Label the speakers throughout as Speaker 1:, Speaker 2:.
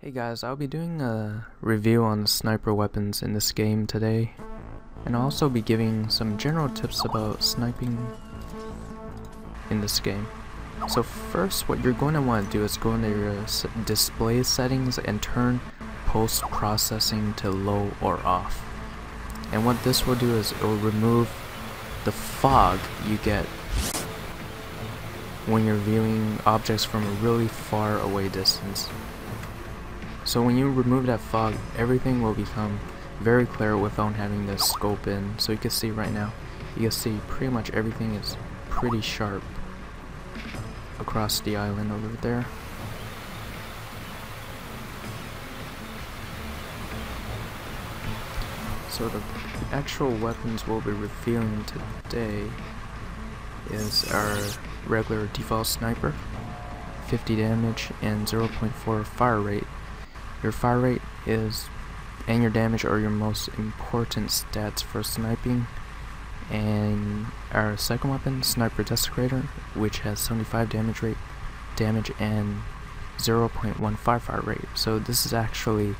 Speaker 1: Hey guys, I'll be doing a review on sniper weapons in this game today, and I'll also be giving some general tips about sniping in this game. So first, what you're going to want to do is go into your display settings and turn post-processing to low or off. And what this will do is it will remove the fog you get when you're viewing objects from a really far away distance. So when you remove that fog, everything will become very clear without having to scope in. So you can see right now, you can see pretty much everything is pretty sharp across the island over there. So the actual weapons we'll be revealing today is our regular default sniper, 50 damage and 0.4 fire rate. Your fire rate and your damage are your most important stats for sniping. And our second weapon, sniper desecrator, which has 75 damage and 0.15 fire rate. So this is actually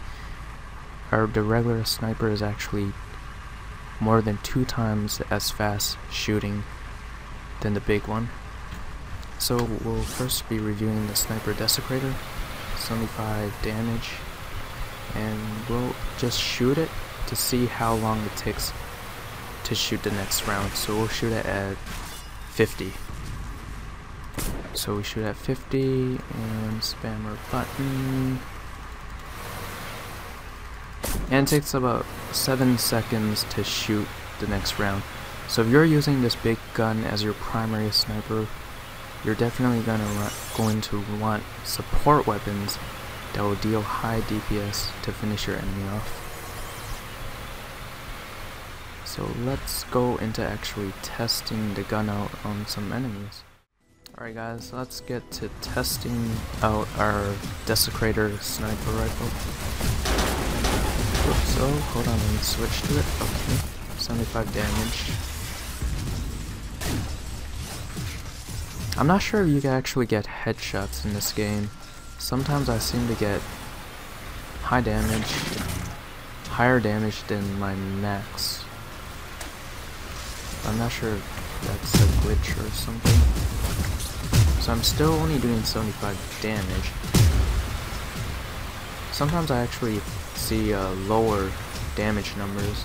Speaker 1: the regular sniper is actually more than 2 times as fast shooting than the big one. So we'll first be reviewing the sniper desecrator, 75 damage, and we'll just shoot it to see how long it takes to shoot the next round. So we'll shoot it at 50. So we shoot at 50 and spam our button. And it takes about 7 seconds to shoot the next round. So if you're using this big gun as your primary sniper, you're definitely going to want support weapons that will deal high DPS to finish your enemy off. So let's go into actually testing the gun out on some enemies. Alright guys, let's get to testing out our desecrator sniper rifle. So, hold on, let me switch to it. Okay, 75 damage. I'm not sure if you can actually get headshots in this game. Sometimes I seem to get higher damage than my max. I'm not sure if that's a glitch or something. So I'm still only doing 75 damage. Sometimes I actually see lower damage numbers.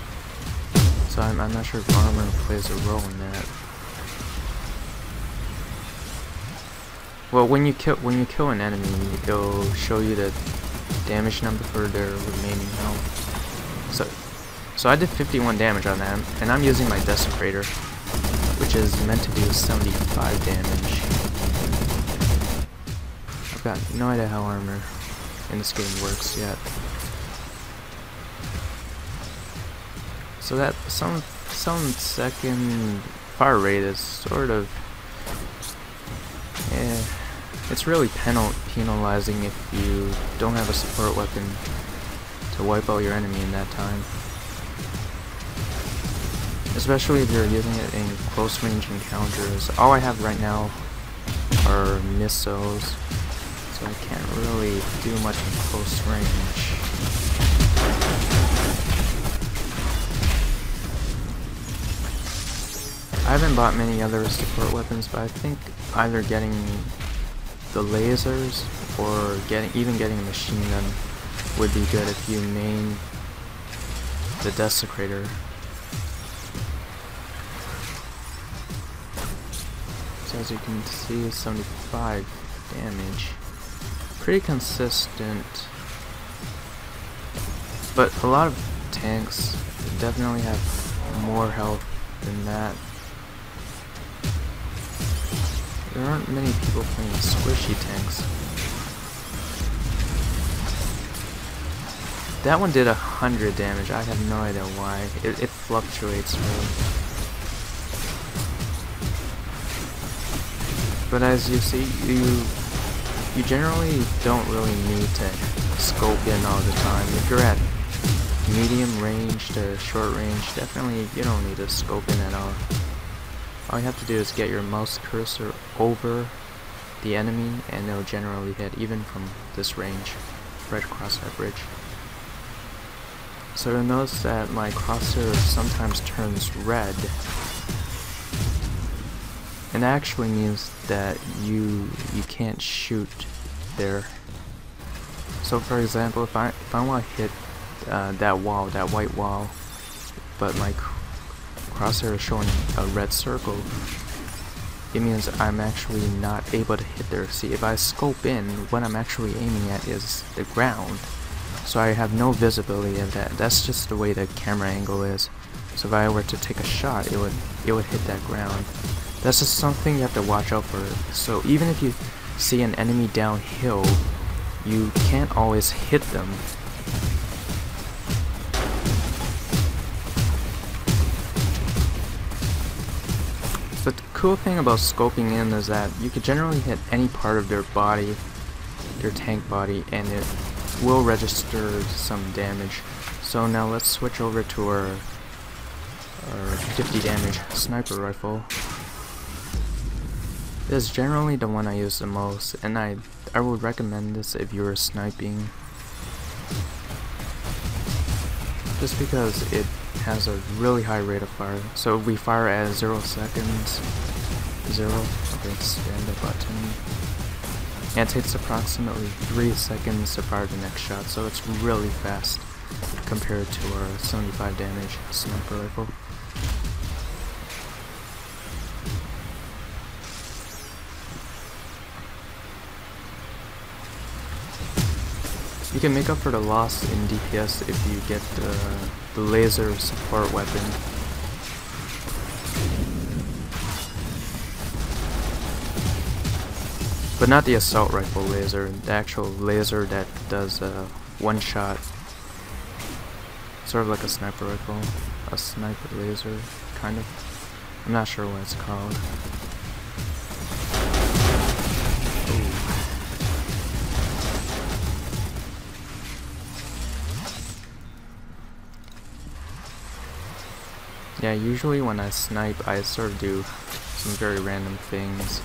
Speaker 1: So I'm not sure if armor plays a role in that. Well, when you kill an enemy, it'll show you the damage number for their remaining health. So I did 51 damage on that, and I'm using my desecrator, which is meant to do 75 damage. I've got no idea how armor in this game works yet. So that some second fire rate is sort of, it's really penalizing if you don't have a support weapon to wipe out your enemy in that time. Especially if you're using it in close range encounters. All I have right now are missiles, so I can't really do much in close range. I haven't bought many other support weapons, but I think either getting the lasers or even getting a machine gun would be good if you main the desecrator. So as you can see, 75 damage. Pretty consistent. But a lot of tanks definitely have more health than that. There aren't many people playing squishy tanks. That one did 100 damage. I have no idea why. It fluctuates really. But as you see, you generally don't really need to scope in all the time. If you're at medium range to short range, definitely you don't need to scope in at all. All you have to do is get your mouse cursor over the enemy and it'll generally hit even from this range. right across that bridge. So you'll notice that my crosshair sometimes turns red, and that actually means that you can't shoot there. So for example, if I want to hit that wall, that white wall, but my crosshair is showing a red circle, it means I'm actually not able to hit there. See, if I scope in, what I'm actually aiming at is the ground, so I have no visibility of that. That's just the way the camera angle is. So if I were to take a shot, it would hit that ground. That's just something you have to watch out for. So even if you see an enemy downhill, you can't always hit them. But the cool thing about scoping in is that you can generally hit any part of their body, their tank body, and it will register some damage. So now let's switch over to our 50 damage sniper rifle. This is generally the one I use the most, and I would recommend this if you're sniping, just because it has a really high rate of fire. So we fire at 0 seconds, okay, spin the button, and it takes approximately 3 seconds to fire the next shot, so it's really fast compared to our 75 damage sniper rifle. You can make up for the loss in DPS if you get the laser support weapon. But not the assault rifle laser, the actual laser that does one shot. Sort of like a sniper rifle, a sniper laser, kind of. I'm not sure what it's called. Yeah, usually when I snipe, I sort of do some very random things.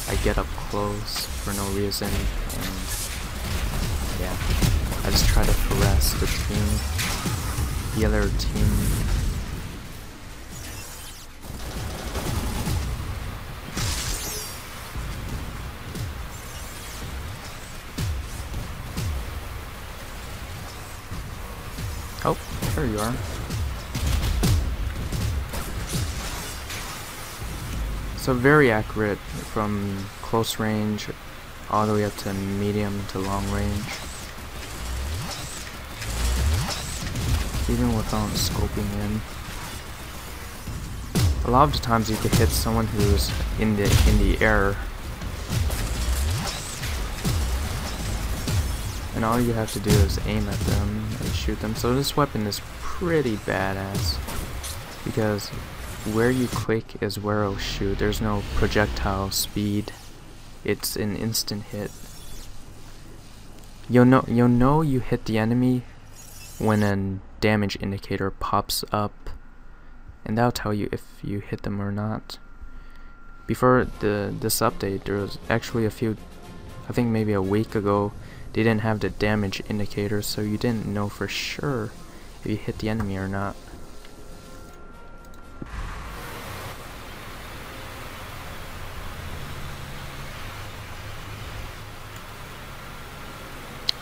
Speaker 1: I get up close for no reason, and yeah, I just try to harass the team, the other team. Oh, there you are. So very accurate from close range all the way up to medium to long range, even without scoping in. A lot of the times you could hit someone who's in the air, and all you have to do is aim at them and shoot them. So this weapon is pretty badass, because where you click is where it'll shoot. There's no projectile speed. It's an instant hit. You'll know you hit the enemy when a damage indicator pops up, and that'll tell you if you hit them or not. Before this update, there was actually a few, I think maybe a week ago, they didn't have the damage indicator, so you didn't know for sure if you hit the enemy or not.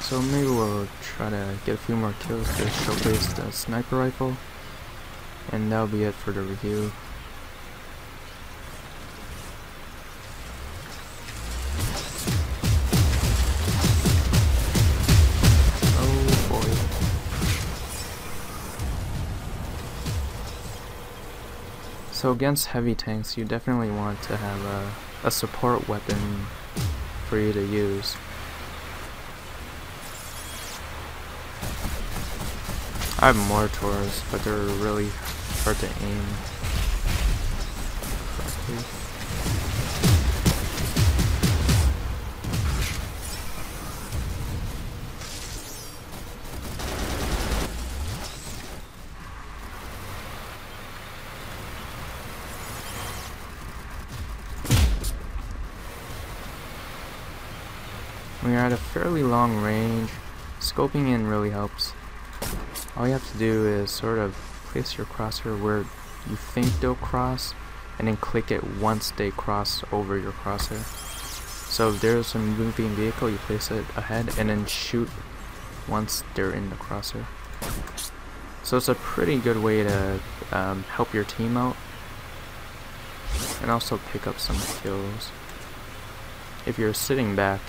Speaker 1: So maybe we'll try to get a few more kills to showcase the sniper rifle, and that'll be it for the review. Oh boy. So against heavy tanks, you definitely want to have a support weapon for you to use. I have mortars, but they're really hard to aim correctly. When you're at a fairly long range, Scoping in really helps. All you have to do is sort of place your crosshair where you think they'll cross, and then click it once they cross over your crosshair. So if there's a moving vehicle, you place it ahead and then shoot once they're in the crosshair. So it's a pretty good way to help your team out and also pick up some kills if you're sitting back.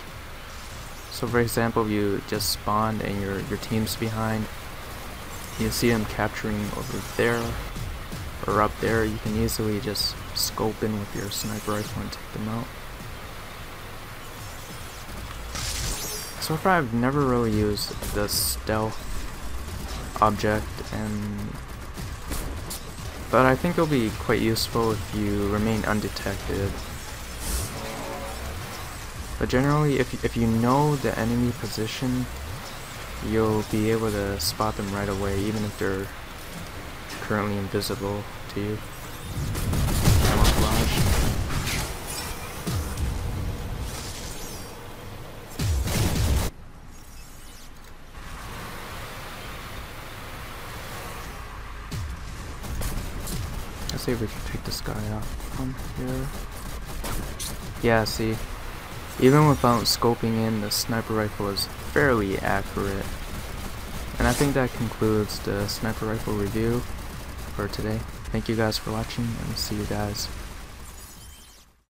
Speaker 1: So for example, if you just spawned and your team's behind, you see them capturing over there or up there, you can easily just scope in with your sniper rifle and take them out. So far I've never really used the stealth object, but I think it'll be quite useful if you remain undetected. But generally, if you know the enemy position, you'll be able to spot them right away, even if they're currently invisible to you. Camouflage. Let's see if we can pick this guy up from here. Yeah, see, even without scoping in, the sniper rifle is fairly accurate. And I think that concludes the sniper rifle review for today. Thank you guys for watching, and see you guys